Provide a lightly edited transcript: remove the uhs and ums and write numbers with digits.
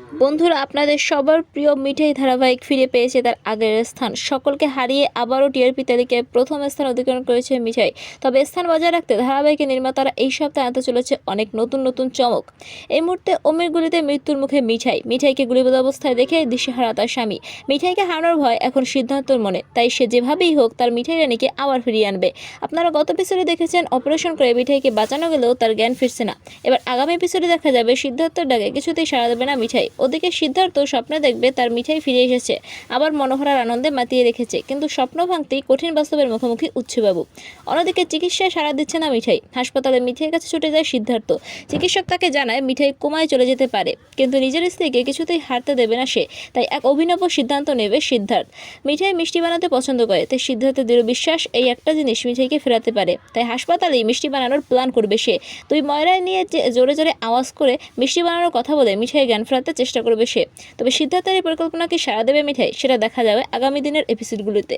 বন্ধুরা, আপনাদের সবার প্রিয় মিঠাই ধারাবাহিক ফিরে পেয়েছে তার আগের স্থান। সকলকে হারিয়ে আবারও টিআরপি তালিকায় প্রথম স্থান অধিকার করেছে মিঠাই। তবে স্থান বজায় রাখতে ধারাবাহিকের নির্মাতারা এই সপ্তাহে আনতে চলেছে অনেক নতুন নতুন চমক। এই মুহূর্তে অমির গুলিতে মৃত্যুর মুখে মিঠাইকে গুলিবিদ্ধ অবস্থায় দেখে দিশেহারা তার স্বামী। মিঠাইকে হারানোর ভয় এখন সিদ্ধান্তর মনে, তাই সে যেভাবেই হোক তার মিঠাই রানীকে আবার ফিরিয়ে আনবে। আপনারা গত এপিসোডে দেখেছেন অপারেশন করে মিঠাইকে বাঁচানো গেলেও তার জ্ঞান ফিরছে না। এবার আগামী এপিসোডে দেখা যাবে সিদ্ধার্থর ডাকে কিছুতেই সাড়া দেবে না মিঠাই। ওদিকে সিদ্ধার্থ স্বপ্নে দেখবে তার মিঠাই ফিরে এসেছে, আবার মনোহরার আনন্দে মাতিয়ে রেখেছে, কিন্তু স্বপ্ন ভাঙতেই কঠিন বাস্তবের মুখোমুখি উচ্ছবাবু। অন্যদিকে চিকিৎসায় সাড়া দিচ্ছে না মিঠাই। হাসপাতালে মিঠাইয়ের কাছে ছুটে যায় সিদ্ধার্থ। চিকিৎসক তাকে জানায় মিঠাই কোমায় চলে যেতে পারে, কিন্তু নিজের স্ত্রীকে কিছুতেই হারতে দেবে না সে। তাই এক অভিনব সিদ্ধান্ত নেবে সিদ্ধার্থ। মিঠাই মিষ্টি বানাতে পছন্দ করে, তাই সিদ্ধার্থের দৃঢ় বিশ্বাস এই একটা জিনিস মিঠাইকে ফেরাতে পারে। তাই হাসপাতালেই মিষ্টি বানানোর প্ল্যান করবে সে। দুই ময়রায় নিয়ে জোরে জোরে আওয়াজ করে মিষ্টি বানানোর কথা বলে মিঠাই জ্ঞান ফেরাতে চেষ্টা করবে সে। তবে সিদ্ধার্থের এই পরিকল্পনা কি সাড়া দেবে মিঠাই, সেটা দেখা যাবে আগামী দিনের এপিসোডগুলিতে।